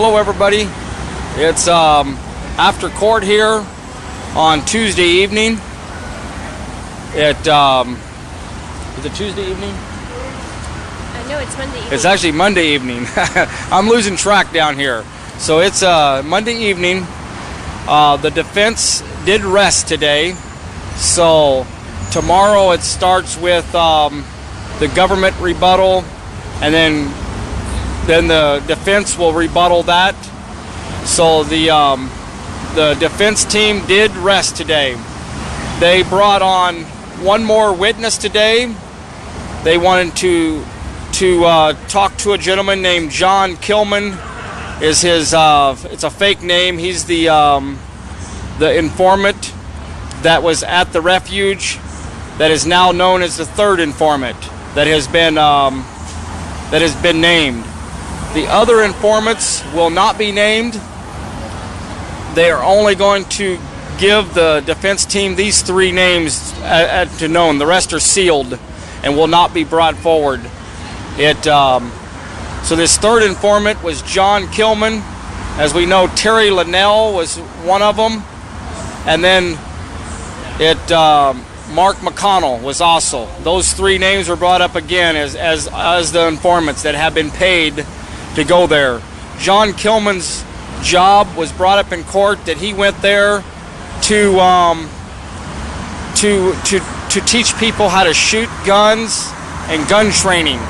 Hello everybody. It's after court here on Tuesday evening. Is it Tuesday evening? No, it's Monday evening. It's actually Monday evening. I'm losing track down here. So it's Monday evening. The defense did rest today. So tomorrow it starts with the government rebuttal, and then the defense will rebuttal that. So the defense team did rest today. They brought on one more witness today. They wanted to talk to a gentleman named John Kilman. Is his it's a fake name. He's the informant that was at the refuge, that is now known as the third informant that has been named. The other informants will not be named. They are only going to give the defense team these three names to known. The rest are sealed and will not be brought forward. So this third informant was John Kilman. As we know, Terry Linnell was one of them, and then Mark McConnell was also. Those three names were brought up again as the informants that have been paid to go there. John Kilman's job was brought up in court that he went there to teach people how to shoot guns and gun training,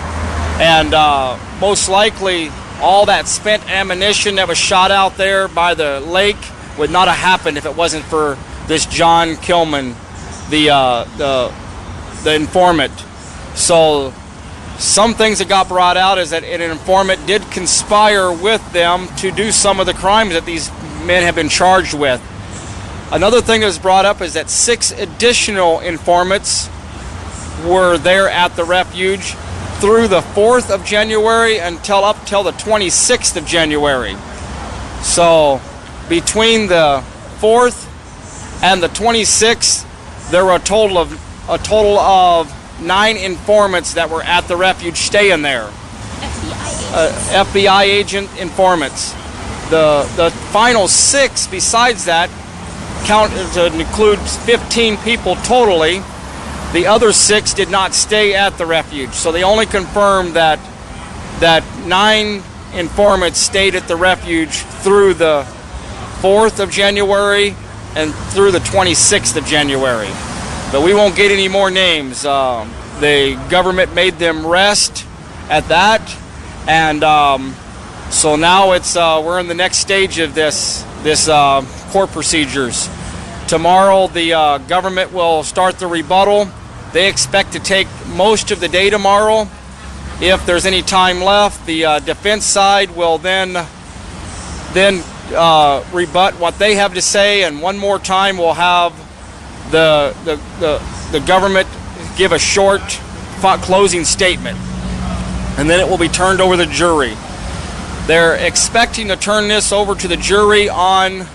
and most likely all that spent ammunition that was shot out there by the lake would not have happened if it wasn't for this John Kilman, the informant. So some things that got brought out is that an informant did conspire with them to do some of the crimes that these men have been charged with. Another thing that was brought up is that 6 additional informants were there at the refuge through the 4th of January until the 26th of January. So between the 4th and the 26th, there were a total of 9 informants that were at the refuge staying there. FBI agent informants. The final 6 besides that count to include 15 people totally. The other 6 did not stay at the refuge, so they only confirmed that 9 informants stayed at the refuge through the 4th of January and through the 26th of January. But we won't get any more names. The government made them rest at that, and so now we're in the next stage of this court procedures. Tomorrow the government will start the rebuttal. They expect to take most of the day tomorrow. If there's any time left, the defense side will then rebut what they have to say, and one more time we'll have the government give a short closing statement, and then it will be turned over to the jury. They're expecting to turn this over to the jury on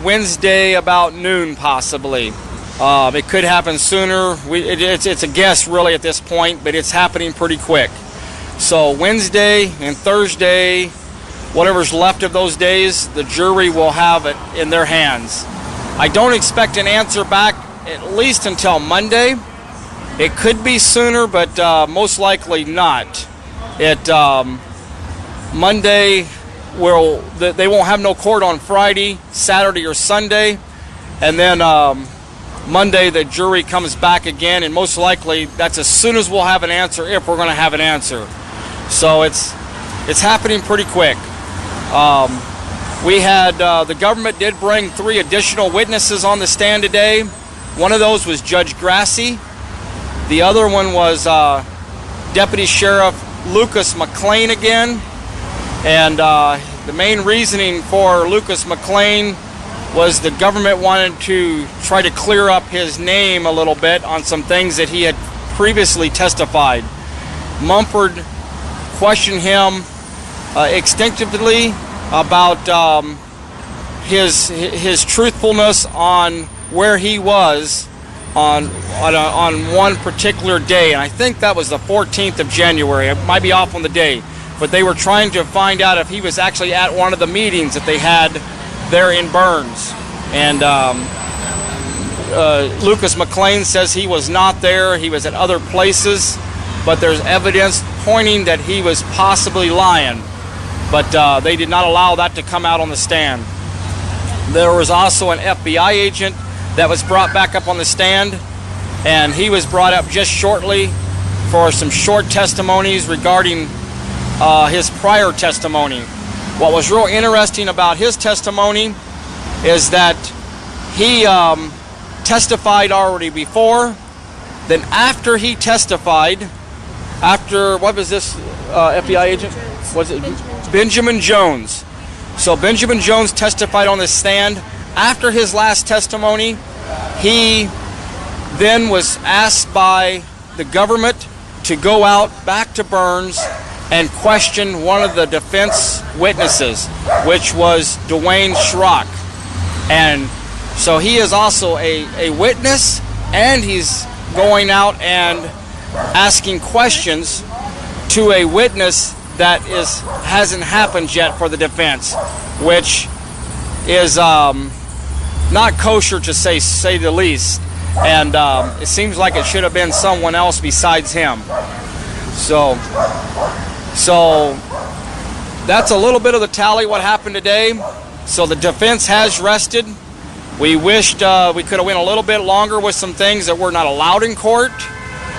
Wednesday about noon, possibly. It could happen sooner. It's a guess really at this point, but it's happening pretty quick. So Wednesday and Thursday, whatever's left of those days, the jury will have it in their hands. I don't expect an answer back at least until Monday. It could be sooner, but most likely not. Monday, they won't have no court on Friday, Saturday, or Sunday, and then Monday the jury comes back again, and most likely that's as soon as we'll have an answer, if we're going to have an answer. So it's happening pretty quick. We had the government did bring 3 additional witnesses on the stand today. One of those was Judge Grassi. The other one was Deputy Sheriff Lucas McLean again. And the main reasoning for Lucas McLean was the government wanted to try to clear up his name a little bit on some things that he had previously testified. Mumford questioned him extensively about his truthfulness on where he was on one particular day, and I think that was the 14th of January. I might be off on the day, but they were trying to find out if he was actually at one of the meetings that they had there in Burns. And Lucas McLean says he was not there. He was at other places, but there's evidence pointing that he was possibly lying. But they did not allow that to come out on the stand. There was also an FBI agent that was brought back up on the stand, and he was brought up just shortly for some short testimonies regarding his prior testimony. What was real interesting about his testimony is that he testified already before. Then after he testified, what was this FBI agent? Was it Benjamin Jones? So Benjamin Jones testified on the stand. After his last testimony, he then was asked by the government to go out back to Burns and question one of the defense witnesses, which was Dwayne Schrock. And so he is also a witness, and he's going out and asking questions to a witness that hasn't happened yet for the defense, which is not kosher to say the least. And it seems like it should have been someone else besides him. So that's a little bit of the tally what happened today. So the defense has rested. We wished we could have went a little bit longer with some things that were not allowed in court.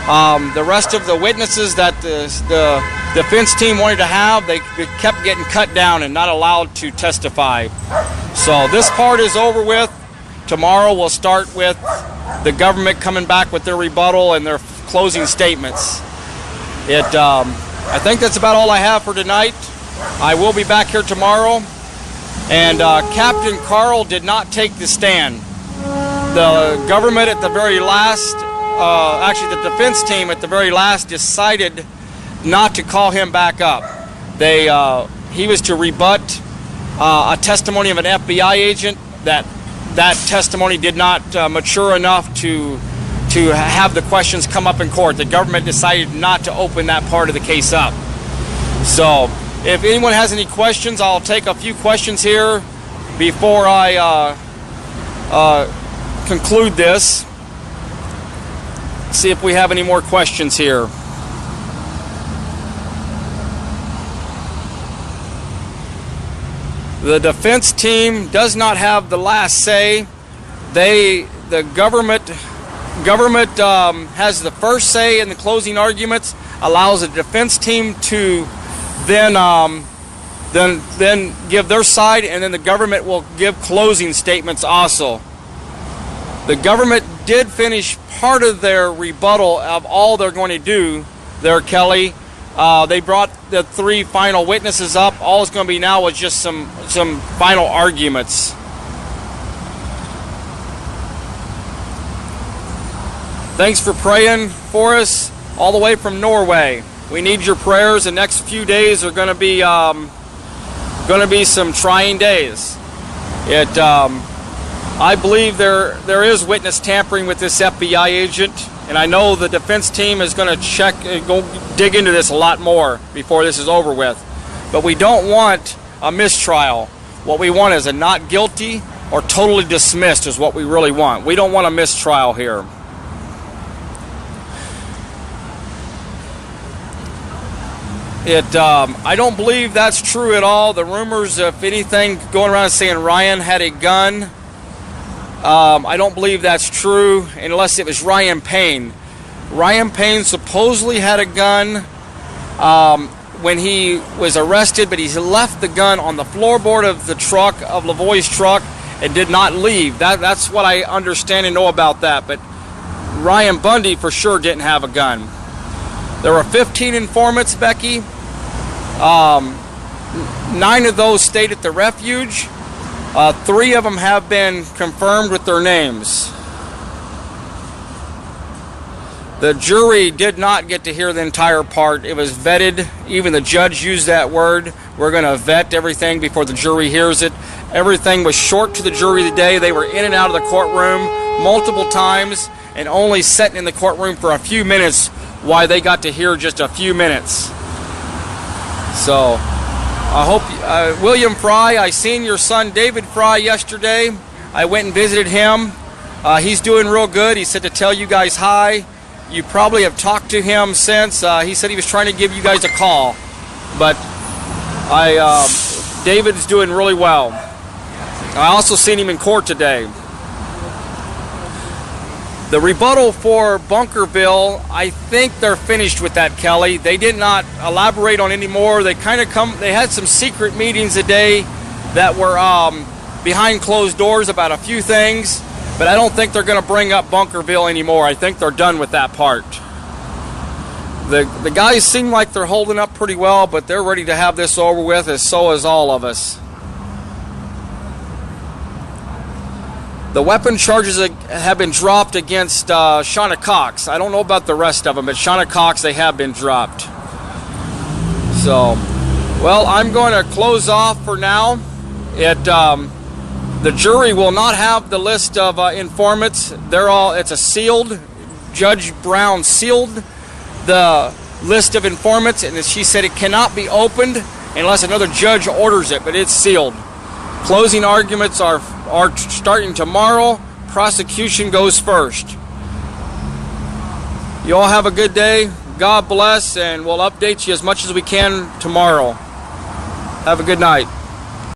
The rest of the witnesses that the defense team wanted to have, they kept getting cut down and not allowed to testify. So this part is over with. Tomorrow we'll start with the government coming back with their rebuttal and their closing statements. I think that's about all I have for tonight. I will be back here tomorrow. And Captain Carl did not take the stand. The government at the very last, actually the defense team at the very last decided not to call him back up. He was to rebut a testimony of an FBI agent. That testimony did not mature enough to have the questions come up in court. The government decided not to open that part of the case up. So if anyone has any questions, I'll take a few questions here before I conclude this. See if we have any more questions here. The defense team does not have the last say. The government has the first say in the closing arguments, allows the defense team to then give their side, and then the government will give closing statements also. The government did finish part of their rebuttal of all they're going to do there, Kelly. They brought the 3 final witnesses up. All it's going to be now is just some final arguments. Thanks for praying for us all the way from Norway. We need your prayers. The next few days are going to be some trying days. I believe there is witness tampering with this FBI agent, and I know the defense team is going to go dig into this a lot more before this is over with. But we don't want a mistrial. What we want is a not guilty or totally dismissed is what we really want. We don't want a mistrial here. I don't believe that's true at all. The rumors, if anything, going around saying Ryan had a gun, I don't believe that's true unless it was Ryan Payne. Ryan Payne supposedly had a gun when he was arrested, but he left the gun on the floorboard of the truck, of Lavoie's truck, and did not leave. That's what I understand and know about that. But Ryan Bundy for sure didn't have a gun. There were 15 informants, Becky. 9 of those stayed at the refuge. 3 of them have been confirmed with their names. The jury did not get to hear the entire part. It was vetted. Even the judge used that word. We're going to vet everything before the jury hears it. Everything was short to the jury today. They were in and out of the courtroom multiple times and only sitting in the courtroom for a few minutes while they got to hear just a few minutes. So I hope William Fry, I seen your son David Fry yesterday. I went and visited him. He's doing real good. He said to tell you guys hi. You probably have talked to him since. He said he was trying to give you guys a call, but David's doing really well. I also seen him in court today. The rebuttal for Bunkerville, I think they're finished with that, Kelly. They did not elaborate on any more. They had some secret meetings today that were behind closed doors about a few things, but I don't think they're going to bring up Bunkerville anymore. I think they're done with that part. The guys seem like they're holding up pretty well, but they're ready to have this over with, as so is all of us. The weapon charges have been dropped against Shauna Cox. I don't know about the rest of them, but Shauna Cox, they have been dropped. So, well, I'm going to close off for now. The jury will not have the list of informants. It's a sealed. Judge Brown sealed the list of informants, and she said it cannot be opened unless another judge orders it, but it's sealed. Closing arguments are starting tomorrow. Prosecution goes first. You all have a good day. God bless, and we'll update you as much as we can tomorrow. Have a good night.